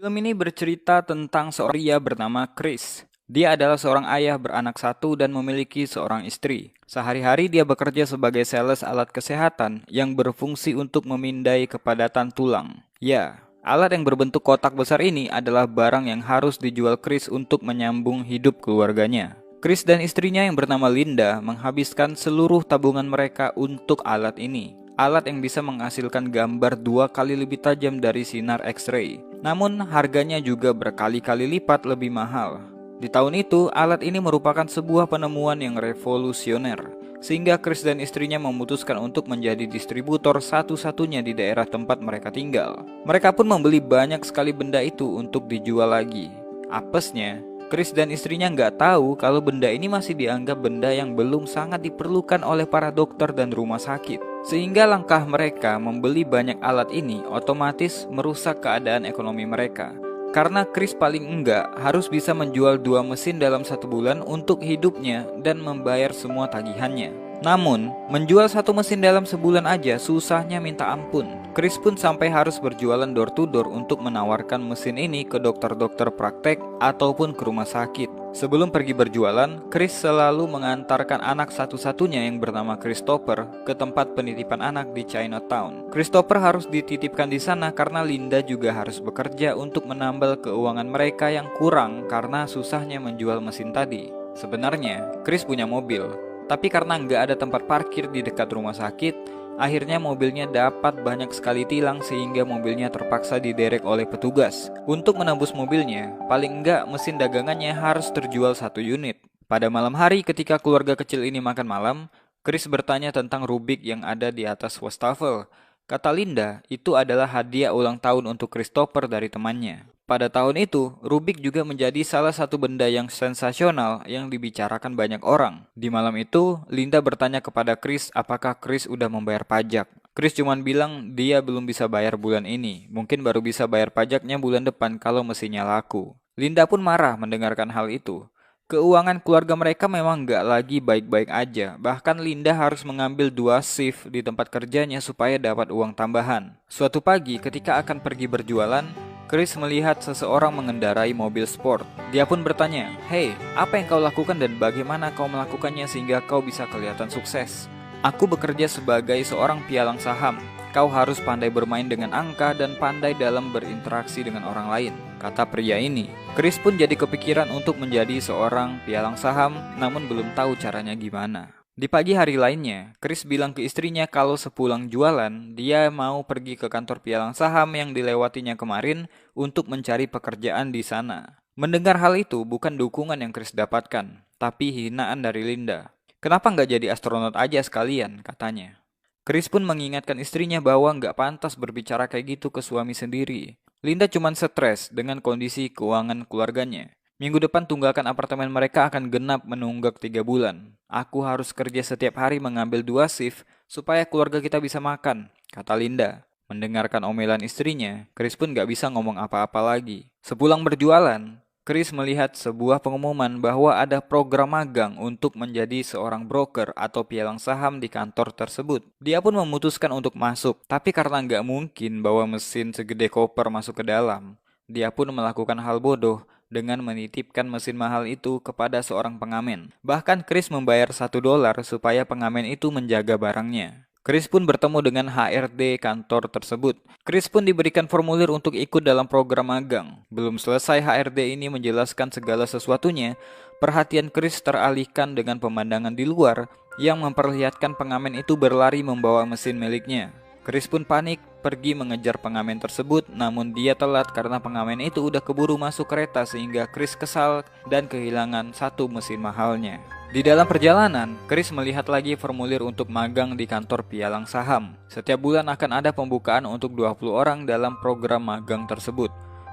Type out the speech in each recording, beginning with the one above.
Film ini bercerita tentang seorang pria bernama Chris. Dia adalah seorang ayah beranak satu dan memiliki seorang istri. Sehari-hari dia bekerja sebagai sales alat kesehatan yang berfungsi untuk memindai kepadatan tulang. Ya, alat yang berbentuk kotak besar ini adalah barang yang harus dijual Chris untuk menyambung hidup keluarganya. Chris dan istrinya yang bernama Linda menghabiskan seluruh tabungan mereka untuk alat ini. Alat yang bisa menghasilkan gambar 2 kali lebih tajam dari sinar X-ray. Namun harganya juga berkali-kali lipat lebih mahal. Di tahun itu, alat ini merupakan sebuah penemuan yang revolusioner, sehingga Chris dan istrinya memutuskan untuk menjadi distributor satu-satunya di daerah tempat mereka tinggal. Mereka pun membeli banyak sekali benda itu untuk dijual lagi. Apesnya, Chris dan istrinya nggak tahu kalau benda ini masih dianggap benda yang belum sangat diperlukan oleh para dokter dan rumah sakit. Sehingga langkah mereka membeli banyak alat ini otomatis merusak keadaan ekonomi mereka. Karena Chris paling enggak harus bisa menjual 2 mesin dalam 1 bulan untuk hidupnya dan membayar semua tagihannya. Namun, menjual 1 mesin dalam sebulan aja susahnya minta ampun. Chris pun sampai harus berjualan door to door untuk menawarkan mesin ini ke dokter-dokter praktek ataupun ke rumah sakit. Sebelum pergi berjualan, Chris selalu mengantarkan anak satu-satunya yang bernama Christopher ke tempat penitipan anak di Chinatown. Christopher harus dititipkan di sana karena Linda juga harus bekerja untuk menambal keuangan mereka yang kurang karena susahnya menjual mesin tadi. Sebenarnya, Chris punya mobil, tapi karena nggak ada tempat parkir di dekat rumah sakit, akhirnya mobilnya dapat banyak sekali tilang sehingga mobilnya terpaksa diderek oleh petugas. Untuk menembus mobilnya, paling enggak mesin dagangannya harus terjual 1 unit. Pada malam hari ketika keluarga kecil ini makan malam, Chris bertanya tentang Rubik yang ada di atas wastafel. Kata Linda, itu adalah hadiah ulang tahun untuk Christopher dari temannya. Pada tahun itu, Rubik juga menjadi salah satu benda yang sensasional yang dibicarakan banyak orang. Di malam itu, Linda bertanya kepada Chris apakah Chris udah membayar pajak. Chris cuma bilang dia belum bisa bayar bulan ini, mungkin baru bisa bayar pajaknya bulan depan kalau mesinnya laku. Linda pun marah mendengarkan hal itu. Keuangan keluarga mereka memang nggak lagi baik-baik aja. Bahkan Linda harus mengambil 2 shift di tempat kerjanya supaya dapat uang tambahan. Suatu pagi ketika akan pergi berjualan, Chris melihat seseorang mengendarai mobil sport. Dia pun bertanya, "Hey, apa yang kau lakukan dan bagaimana kau melakukannya sehingga kau bisa kelihatan sukses?" "Aku bekerja sebagai seorang pialang saham. Kau harus pandai bermain dengan angka dan pandai dalam berinteraksi dengan orang lain," kata pria ini. Chris pun jadi kepikiran untuk menjadi seorang pialang saham, namun belum tahu caranya gimana. Di pagi hari lainnya, Chris bilang ke istrinya kalau sepulang jualan, dia mau pergi ke kantor pialang saham yang dilewatinya kemarin untuk mencari pekerjaan di sana. Mendengar hal itu bukan dukungan yang Chris dapatkan, tapi hinaan dari Linda. "Kenapa nggak jadi astronot aja sekalian?" katanya. Chris pun mengingatkan istrinya bahwa nggak pantas berbicara kayak gitu ke suami sendiri. Linda cuman stres dengan kondisi keuangan keluarganya. "Minggu depan tunggakan apartemen mereka akan genap menunggak 3 bulan. Aku harus kerja setiap hari mengambil 2 shift supaya keluarga kita bisa makan," kata Linda. Mendengarkan omelan istrinya, Chris pun gak bisa ngomong apa-apa lagi. Sepulang berjualan, Chris melihat sebuah pengumuman bahwa ada program magang untuk menjadi seorang broker atau pialang saham di kantor tersebut. Dia pun memutuskan untuk masuk, tapi karena nggak mungkin bawa mesin segede koper masuk ke dalam, dia pun melakukan hal bodoh dengan menitipkan mesin mahal itu kepada seorang pengamen. Bahkan Chris membayar $1 supaya pengamen itu menjaga barangnya. Chris pun bertemu dengan HRD kantor tersebut. Chris pun diberikan formulir untuk ikut dalam program magang. Belum selesai HRD ini menjelaskan segala sesuatunya, perhatian Chris teralihkan dengan pemandangan di luar yang memperlihatkan pengamen itu berlari membawa mesin miliknya. Chris pun panik pergi mengejar pengamen tersebut, namun dia telat karena pengamen itu udah keburu masuk kereta sehingga Chris kesal dan kehilangan 1 mesin mahalnya. Di dalam perjalanan, Chris melihat lagi formulir untuk magang di kantor pialang saham. Setiap bulan akan ada pembukaan untuk 20 orang dalam program magang tersebut.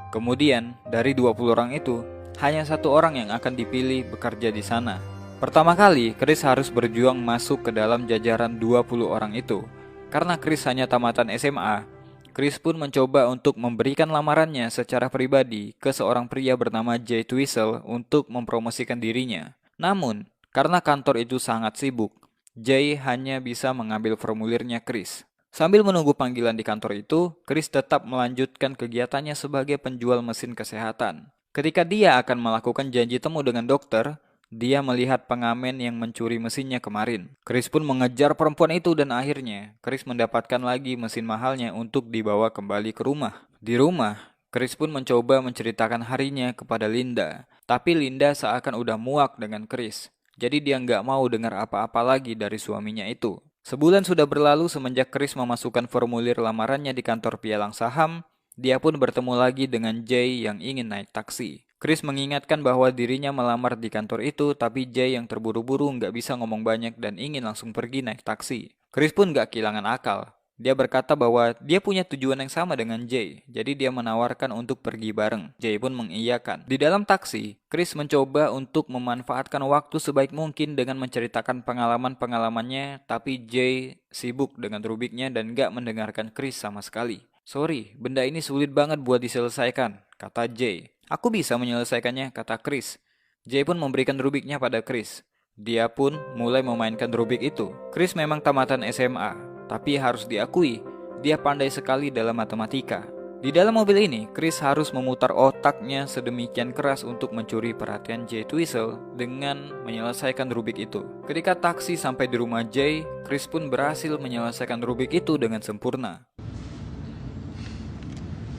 Kemudian, dari 20 orang itu, hanya 1 orang yang akan dipilih bekerja di sana. Pertama kali, Chris harus berjuang masuk ke dalam jajaran 20 orang itu. Karena Chris hanya tamatan SMA, Chris pun mencoba untuk memberikan lamarannya secara pribadi ke seorang pria bernama Jay Twistle untuk mempromosikan dirinya. Namun, karena kantor itu sangat sibuk, Jay hanya bisa mengambil formulirnya Chris. Sambil menunggu panggilan di kantor itu, Chris tetap melanjutkan kegiatannya sebagai penjual mesin kesehatan. Ketika dia akan melakukan janji temu dengan dokter, dia melihat pengamen yang mencuri mesinnya kemarin. Chris pun mengejar perempuan itu dan akhirnya Chris mendapatkan lagi mesin mahalnya untuk dibawa kembali ke rumah. Di rumah, Chris pun mencoba menceritakan harinya kepada Linda. Tapi Linda seakan udah muak dengan Chris. Jadi dia nggak mau dengar apa-apa lagi dari suaminya itu. Sebulan sudah berlalu semenjak Chris memasukkan formulir lamarannya di kantor pialang saham, dia pun bertemu lagi dengan Jay yang ingin naik taksi. Chris mengingatkan bahwa dirinya melamar di kantor itu, tapi Jay yang terburu-buru nggak bisa ngomong banyak dan ingin langsung pergi naik taksi. Chris pun nggak kehilangan akal. Dia berkata bahwa dia punya tujuan yang sama dengan Jay, jadi dia menawarkan untuk pergi bareng. Jay pun mengiyakan. Di dalam taksi, Chris mencoba untuk memanfaatkan waktu sebaik mungkin dengan menceritakan pengalaman-pengalamannya, tapi Jay sibuk dengan Rubiknya dan gak mendengarkan Chris sama sekali. "Sorry, benda ini sulit banget buat diselesaikan," kata Jay. "Aku bisa menyelesaikannya," kata Chris. Jay pun memberikan Rubiknya pada Chris. Dia pun mulai memainkan Rubik itu. Chris memang tamatan SMA, tapi harus diakui, dia pandai sekali dalam matematika. Di dalam mobil ini, Chris harus memutar otaknya sedemikian keras untuk mencuri perhatian Jay Twistle dengan menyelesaikan Rubik itu. Ketika taksi sampai di rumah Jay, Chris pun berhasil menyelesaikan Rubik itu dengan sempurna.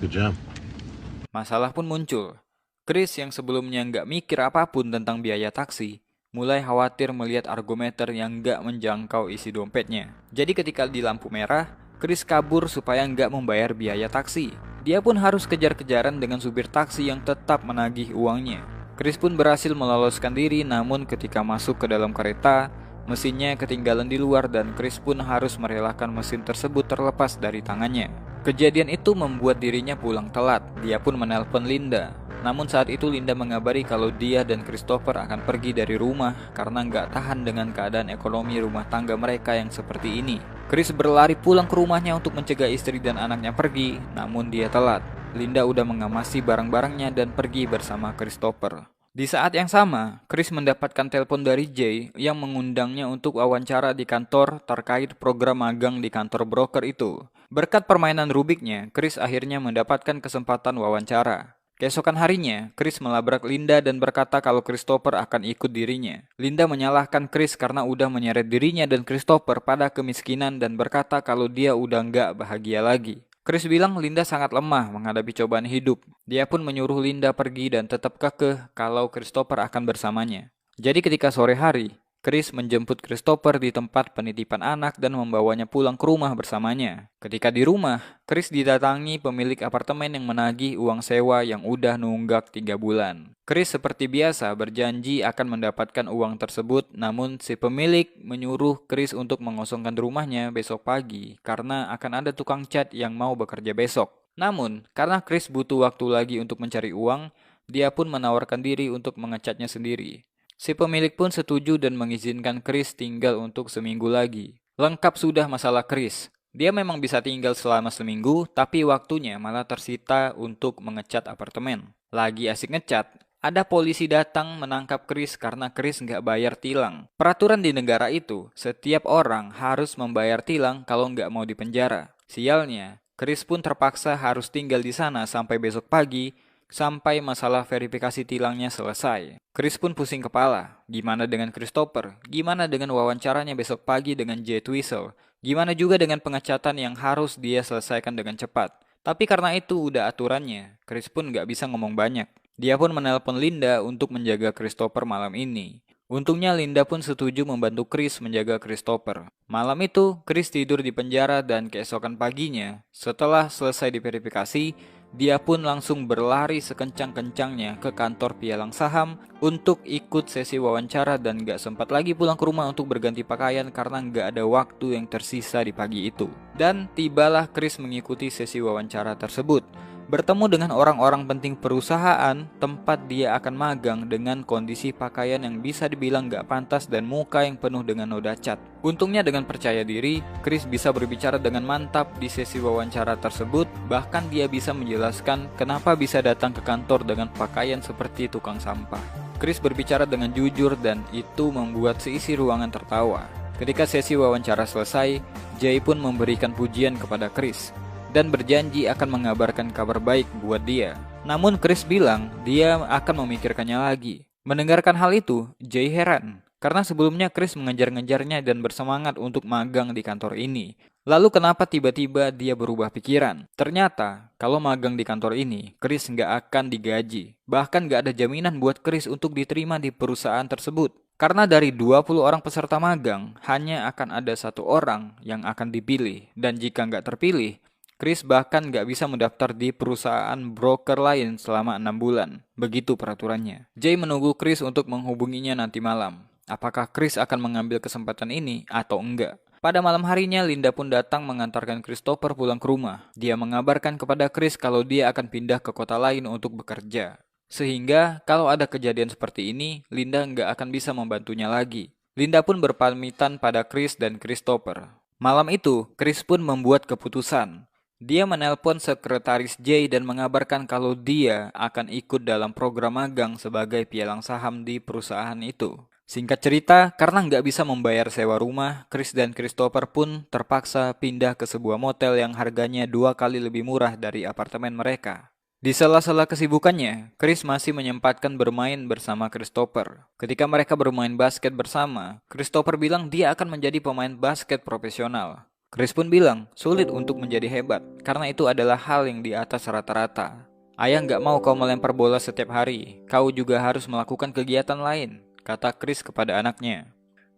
Good job. Masalah pun muncul. Chris yang sebelumnya nggak mikir apapun tentang biaya taksi, mulai khawatir melihat argometer yang nggak menjangkau isi dompetnya. Jadi ketika di lampu merah, Chris kabur supaya nggak membayar biaya taksi. Dia pun harus kejar-kejaran dengan supir taksi yang tetap menagih uangnya. Chris pun berhasil meloloskan diri, namun ketika masuk ke dalam kereta, mesinnya ketinggalan di luar dan Chris pun harus merelakan mesin tersebut terlepas dari tangannya. Kejadian itu membuat dirinya pulang telat. Dia pun menelpon Linda. Namun saat itu Linda mengabari kalau dia dan Christopher akan pergi dari rumah karena nggak tahan dengan keadaan ekonomi rumah tangga mereka yang seperti ini. Chris berlari pulang ke rumahnya untuk mencegah istri dan anaknya pergi, namun dia telat. Linda udah mengamasi barang-barangnya dan pergi bersama Christopher. Di saat yang sama, Chris mendapatkan telepon dari Jay yang mengundangnya untuk wawancara di kantor terkait program magang di kantor broker itu. Berkat permainan Rubiknya, Chris akhirnya mendapatkan kesempatan wawancara. Keesokan harinya, Chris melabrak Linda dan berkata kalau Christopher akan ikut dirinya. Linda menyalahkan Chris karena udah menyeret dirinya dan Christopher pada kemiskinan dan berkata kalau dia udah nggak bahagia lagi. Chris bilang Linda sangat lemah menghadapi cobaan hidup. Dia pun menyuruh Linda pergi dan tetap kekeh kalau Christopher akan bersamanya. Jadi ketika sore hari, Chris menjemput Christopher di tempat penitipan anak dan membawanya pulang ke rumah bersamanya. Ketika di rumah, Chris didatangi pemilik apartemen yang menagih uang sewa yang udah nunggak 3 bulan. Chris seperti biasa berjanji akan mendapatkan uang tersebut, namun si pemilik menyuruh Chris untuk mengosongkan rumahnya besok pagi karena akan ada tukang cat yang mau bekerja besok. Namun, karena Chris butuh waktu lagi untuk mencari uang, dia pun menawarkan diri untuk mengecatnya sendiri. Si pemilik pun setuju dan mengizinkan Chris tinggal untuk seminggu lagi. Lengkap sudah masalah Chris. Dia memang bisa tinggal selama seminggu, tapi waktunya malah tersita untuk mengecat apartemen. Lagi asik ngecat, ada polisi datang menangkap Chris karena Chris nggak bayar tilang. Peraturan di negara itu, setiap orang harus membayar tilang kalau nggak mau dipenjara. Sialnya, Chris pun terpaksa harus tinggal di sana sampai besok pagi, sampai masalah verifikasi tilangnya selesai. Chris pun pusing kepala. Gimana dengan Christopher? Gimana dengan wawancaranya besok pagi dengan Jay Twistle? Gimana juga dengan pengecatan yang harus dia selesaikan dengan cepat? Tapi karena itu udah aturannya, Chris pun nggak bisa ngomong banyak. Dia pun menelpon Linda untuk menjaga Christopher malam ini. Untungnya Linda pun setuju membantu Chris menjaga Christopher. Malam itu, Chris tidur di penjara dan keesokan paginya, setelah selesai diverifikasi, dia pun langsung berlari sekencang-kencangnya ke kantor pialang saham untuk ikut sesi wawancara dan gak sempat lagi pulang ke rumah untuk berganti pakaian karena gak ada waktu yang tersisa di pagi itu. Dan tibalah Chris mengikuti sesi wawancara tersebut. Bertemu dengan orang-orang penting perusahaan tempat dia akan magang dengan kondisi pakaian yang bisa dibilang gak pantas dan muka yang penuh dengan noda cat. Untungnya dengan percaya diri, Chris bisa berbicara dengan mantap di sesi wawancara tersebut. Bahkan dia bisa menjelaskan kenapa bisa datang ke kantor dengan pakaian seperti tukang sampah. Chris berbicara dengan jujur dan itu membuat seisi ruangan tertawa. Ketika sesi wawancara selesai, Jay pun memberikan pujian kepada Chris dan berjanji akan mengabarkan kabar baik buat dia. Namun Chris bilang dia akan memikirkannya lagi. Mendengarkan hal itu, Jay heran karena sebelumnya Chris mengejar-ngejarnya dan bersemangat untuk magang di kantor ini. Lalu kenapa tiba-tiba dia berubah pikiran? Ternyata, kalau magang di kantor ini, Chris nggak akan digaji. Bahkan nggak ada jaminan buat Chris untuk diterima di perusahaan tersebut. Karena dari 20 orang peserta magang, hanya akan ada 1 orang yang akan dipilih. Dan jika nggak terpilih, Chris bahkan nggak bisa mendaftar di perusahaan broker lain selama 6 bulan. Begitu peraturannya. Jay menunggu Chris untuk menghubunginya nanti malam. Apakah Chris akan mengambil kesempatan ini atau enggak? Pada malam harinya, Linda pun datang mengantarkan Christopher pulang ke rumah. Dia mengabarkan kepada Chris kalau dia akan pindah ke kota lain untuk bekerja. Sehingga, kalau ada kejadian seperti ini, Linda nggak akan bisa membantunya lagi. Linda pun berpamitan pada Chris dan Christopher. Malam itu, Chris pun membuat keputusan. Dia menelpon sekretaris Jay dan mengabarkan kalau dia akan ikut dalam program magang sebagai pialang saham di perusahaan itu. Singkat cerita, karena nggak bisa membayar sewa rumah, Chris dan Christopher pun terpaksa pindah ke sebuah motel yang harganya 2 kali lebih murah dari apartemen mereka. Di sela-sela kesibukannya, Chris masih menyempatkan bermain bersama Christopher. Ketika mereka bermain basket bersama, Christopher bilang dia akan menjadi pemain basket profesional. Chris pun bilang sulit untuk menjadi hebat, karena itu adalah hal yang di atas rata-rata. Ayah nggak mau kau melempar bola setiap hari, kau juga harus melakukan kegiatan lain, kata Chris kepada anaknya.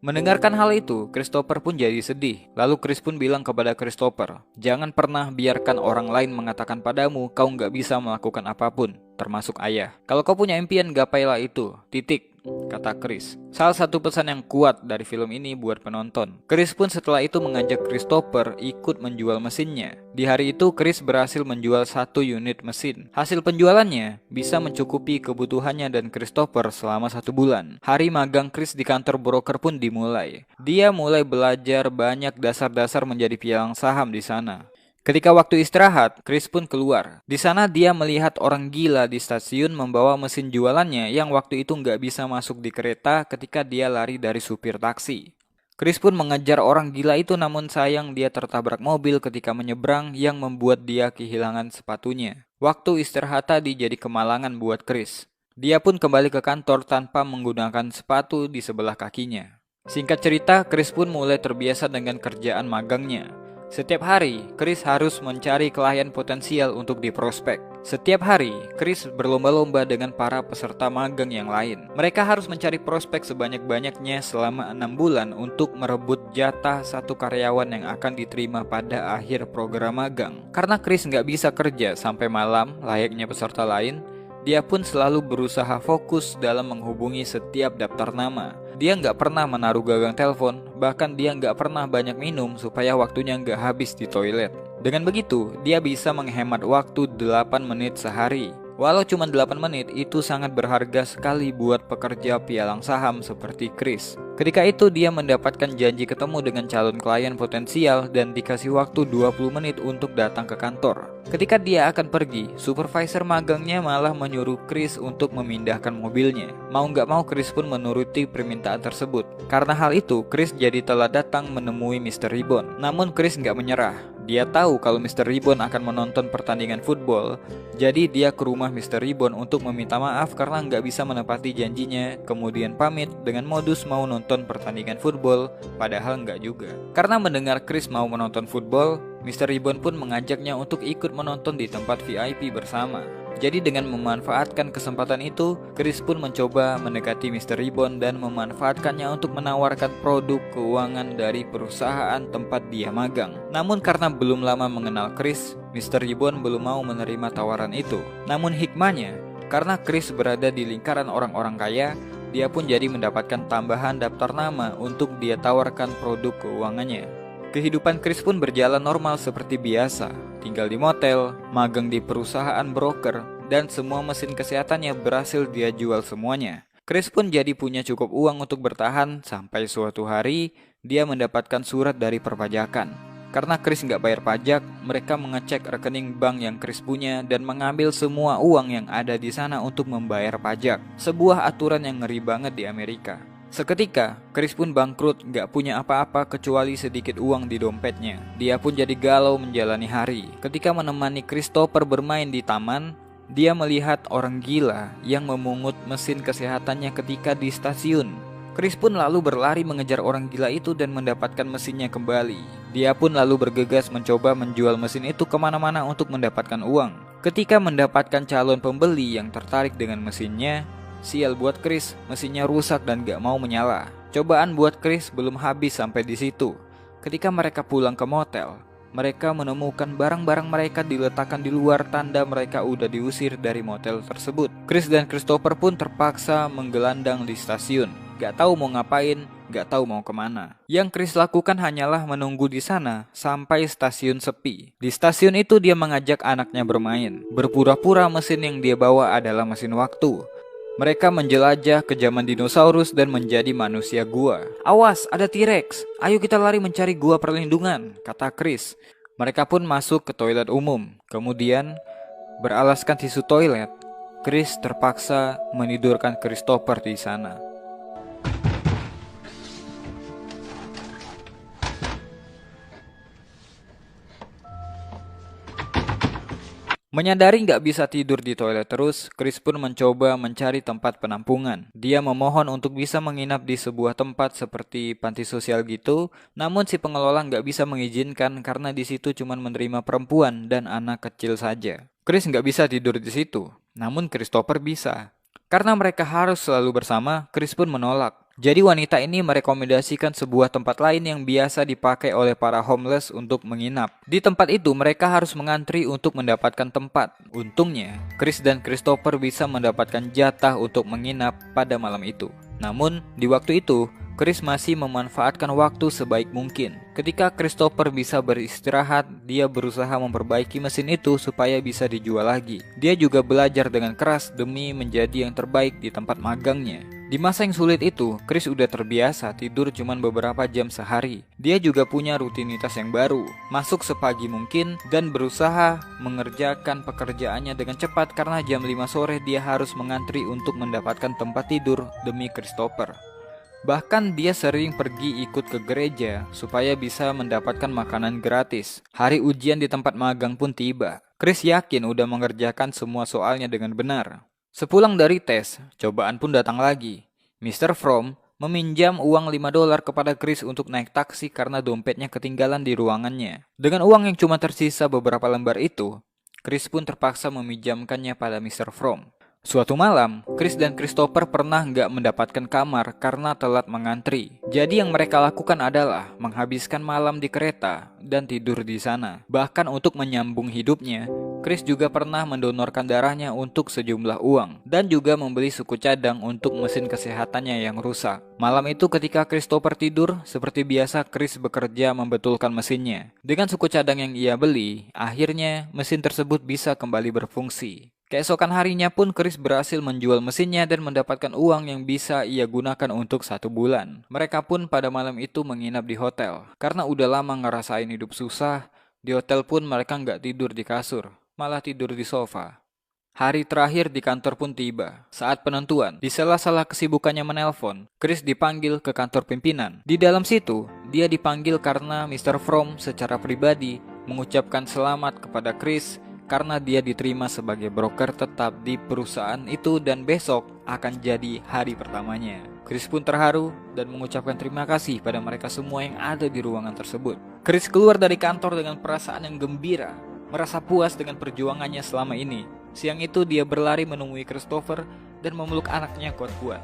Mendengarkan hal itu, Christopher pun jadi sedih. Lalu Chris pun bilang kepada Christopher, jangan pernah biarkan orang lain mengatakan padamu kau nggak bisa melakukan apapun, termasuk ayah. Kalau kau punya impian, gapailah itu, titik, kata Chris. Salah satu pesan yang kuat dari film ini buat penonton. Chris pun setelah itu mengajak Christopher ikut menjual mesinnya. Di hari itu, Chris berhasil menjual 1 unit mesin. Hasil penjualannya bisa mencukupi kebutuhannya dan Christopher selama 1 bulan. Hari magang Chris di kantor broker pun dimulai. Dia mulai belajar banyak dasar-dasar menjadi pialang saham di sana. Ketika waktu istirahat, Chris pun keluar. Di sana dia melihat orang gila di stasiun membawa mesin jualannya yang waktu itu nggak bisa masuk di kereta ketika dia lari dari supir taksi. Chris pun mengejar orang gila itu, namun sayang dia tertabrak mobil ketika menyeberang yang membuat dia kehilangan sepatunya. Waktu istirahat tadi jadi kemalangan buat Chris. Dia pun kembali ke kantor tanpa menggunakan sepatu di sebelah kakinya. Singkat cerita, Chris pun mulai terbiasa dengan kerjaan magangnya. Setiap hari, Chris harus mencari klien potensial untuk diprospek. Setiap hari, Chris berlomba-lomba dengan para peserta magang yang lain. Mereka harus mencari prospek sebanyak-banyaknya selama 6 bulan untuk merebut jatah 1 karyawan yang akan diterima pada akhir program magang. Karena Chris nggak bisa kerja sampai malam layaknya peserta lain, dia pun selalu berusaha fokus dalam menghubungi setiap daftar nama. Dia nggak pernah menaruh gagang telepon, bahkan dia nggak pernah banyak minum supaya waktunya nggak habis di toilet. Dengan begitu, dia bisa menghemat waktu 8 menit sehari. Walau cuma 8 menit, itu sangat berharga sekali buat pekerja pialang saham seperti Chris. Ketika itu dia mendapatkan janji ketemu dengan calon klien potensial dan dikasih waktu 20 menit untuk datang ke kantor. Ketika dia akan pergi, supervisor magangnya malah menyuruh Chris untuk memindahkan mobilnya. Mau nggak mau Chris pun menuruti permintaan tersebut. Karena hal itu, Chris jadi telah datang menemui Mr. Ribbon. Namun Chris nggak menyerah. Dia tahu kalau Mr. Ribbon akan menonton pertandingan football, jadi dia ke rumah Mr. Ribbon untuk meminta maaf karena nggak bisa menepati janjinya, kemudian pamit dengan modus mau nonton pertandingan football, padahal nggak juga. Karena mendengar Chris mau menonton football, Mr. Ribbon pun mengajaknya untuk ikut menonton di tempat VIP bersama. Jadi dengan memanfaatkan kesempatan itu, Chris pun mencoba mendekati Mr. Ribbon dan memanfaatkannya untuk menawarkan produk keuangan dari perusahaan tempat dia magang. Namun karena belum lama mengenal Chris, Mr. Ribbon belum mau menerima tawaran itu. Namun hikmahnya, karena Chris berada di lingkaran orang-orang kaya, dia pun jadi mendapatkan tambahan daftar nama untuk dia tawarkan produk keuangannya. Kehidupan Chris pun berjalan normal seperti biasa, tinggal di motel, magang di perusahaan broker, dan semua mesin kesehatannya berhasil dia jual semuanya. Chris pun jadi punya cukup uang untuk bertahan sampai suatu hari dia mendapatkan surat dari perpajakan. Karena Chris nggak bayar pajak, mereka mengecek rekening bank yang Chris punya dan mengambil semua uang yang ada di sana untuk membayar pajak. Sebuah aturan yang ngeri banget di Amerika. Seketika, Chris pun bangkrut, gak punya apa-apa kecuali sedikit uang di dompetnya. Dia pun jadi galau menjalani hari. Ketika menemani Christopher bermain di taman, dia melihat orang gila yang memungut mesin kesehatannya ketika di stasiun. Chris pun lalu berlari mengejar orang gila itu dan mendapatkan mesinnya kembali. Dia pun lalu bergegas mencoba menjual mesin itu kemana-mana untuk mendapatkan uang. Ketika mendapatkan calon pembeli yang tertarik dengan mesinnya, sial buat Chris, mesinnya rusak dan gak mau menyala. Cobaan buat Chris belum habis sampai di situ. Ketika mereka pulang ke motel, mereka menemukan barang-barang mereka diletakkan di luar, tanda mereka udah diusir dari motel tersebut. Chris dan Christopher pun terpaksa menggelandang di stasiun. Gak tahu mau ngapain, gak tahu mau kemana. Yang Chris lakukan hanyalah menunggu di sana sampai stasiun sepi. Di stasiun itu dia mengajak anaknya bermain. Berpura-pura mesin yang dia bawa adalah mesin waktu. Mereka menjelajah ke zaman dinosaurus dan menjadi manusia gua. "Awas, ada T-Rex. Ayo kita lari mencari gua perlindungan," kata Chris. Mereka pun masuk ke toilet umum. Kemudian, beralaskan tisu toilet, Chris terpaksa menidurkan Christopher di sana. Menyadari nggak bisa tidur di toilet terus, Chris pun mencoba mencari tempat penampungan. Dia memohon untuk bisa menginap di sebuah tempat seperti panti sosial gitu, namun si pengelola nggak bisa mengizinkan karena di situ cuma menerima perempuan dan anak kecil saja. Chris nggak bisa tidur di situ, namun Christopher bisa. Karena mereka harus selalu bersama, Chris pun menolak. Jadi wanita ini merekomendasikan sebuah tempat lain yang biasa dipakai oleh para homeless untuk menginap. Di tempat itu mereka harus mengantri untuk mendapatkan tempat. Untungnya, Chris dan Christopher bisa mendapatkan jatah untuk menginap pada malam itu. Namun, di waktu itu, Chris masih memanfaatkan waktu sebaik mungkin. Ketika Christopher bisa beristirahat, dia berusaha memperbaiki mesin itu supaya bisa dijual lagi. Dia juga belajar dengan keras demi menjadi yang terbaik di tempat magangnya. Di masa yang sulit itu, Chris udah terbiasa tidur cuma beberapa jam sehari. Dia juga punya rutinitas yang baru, masuk sepagi mungkin dan berusaha mengerjakan pekerjaannya dengan cepat karena jam 5 sore dia harus mengantri untuk mendapatkan tempat tidur demi Christopher. Bahkan dia sering pergi ikut ke gereja supaya bisa mendapatkan makanan gratis. Hari ujian di tempat magang pun tiba. Chris yakin udah mengerjakan semua soalnya dengan benar. Sepulang dari tes, cobaan pun datang lagi. Mr. Fromm meminjam uang $5 kepada Chris untuk naik taksi karena dompetnya ketinggalan di ruangannya. Dengan uang yang cuma tersisa beberapa lembar itu, Chris pun terpaksa meminjamkannya pada Mr. Fromm. Suatu malam, Chris dan Christopher pernah nggak mendapatkan kamar karena telat mengantri. Jadi yang mereka lakukan adalah menghabiskan malam di kereta dan tidur di sana. Bahkan untuk menyambung hidupnya, Chris juga pernah mendonorkan darahnya untuk sejumlah uang dan juga membeli suku cadang untuk mesin kesehatannya yang rusak. Malam itu ketika Christopher tidur, seperti biasa Chris bekerja membetulkan mesinnya. Dengan suku cadang yang ia beli, akhirnya mesin tersebut bisa kembali berfungsi. Keesokan harinya pun Chris berhasil menjual mesinnya dan mendapatkan uang yang bisa ia gunakan untuk 1 bulan. Mereka pun pada malam itu menginap di hotel. Karena udah lama ngerasain hidup susah, di hotel pun mereka nggak tidur di kasur, malah tidur di sofa. Hari terakhir di kantor pun tiba. Saat penentuan, di sela-sela kesibukannya menelpon, Chris dipanggil ke kantor pimpinan. Di dalam situ, dia dipanggil karena Mr. Fromm secara pribadi mengucapkan selamat kepada Chris karena dia diterima sebagai broker tetap di perusahaan itu dan besok akan jadi hari pertamanya. Chris pun terharu dan mengucapkan terima kasih pada mereka semua yang ada di ruangan tersebut. Chris keluar dari kantor dengan perasaan yang gembira, merasa puas dengan perjuangannya selama ini. Siang itu dia berlari menemui Christopher dan memeluk anaknya kuat-kuat.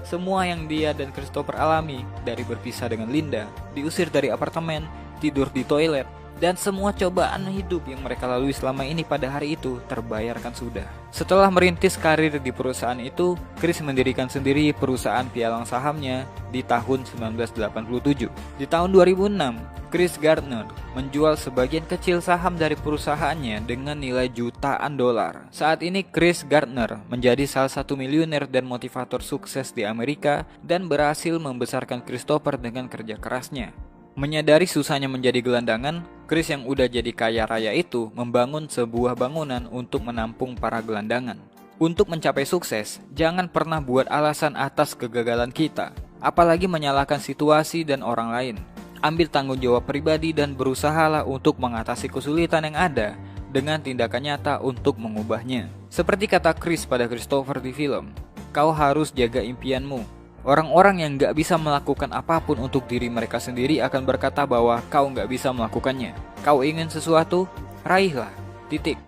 Semua yang dia dan Christopher alami, dari berpisah dengan Linda, diusir dari apartemen, tidur di toilet, dan semua cobaan hidup yang mereka lalui selama ini pada hari itu terbayarkan sudah. Setelah merintis karir di perusahaan itu, Chris mendirikan sendiri perusahaan pialang sahamnya di tahun 1987. Di tahun 2006, Chris Gardner menjual sebagian kecil saham dari perusahaannya dengan nilai jutaan dolar. Saat ini Chris Gardner menjadi salah satu miliuner dan motivator sukses di Amerika dan berhasil membesarkan Christopher dengan kerja kerasnya. Menyadari susahnya menjadi gelandangan, Chris yang udah jadi kaya raya itu membangun sebuah bangunan untuk menampung para gelandangan. Untuk mencapai sukses, jangan pernah buat alasan atas kegagalan kita. apalagi menyalahkan situasi dan orang lain. Ambil tanggung jawab pribadi dan berusahalah untuk mengatasi kesulitan yang ada dengan tindakan nyata untuk mengubahnya. Seperti kata Chris pada Christopher di film, kau harus jaga impianmu. Orang-orang yang gak bisa melakukan apapun untuk diri mereka sendiri akan berkata bahwa kau gak bisa melakukannya. Kau ingin sesuatu? Raihlah. Titik.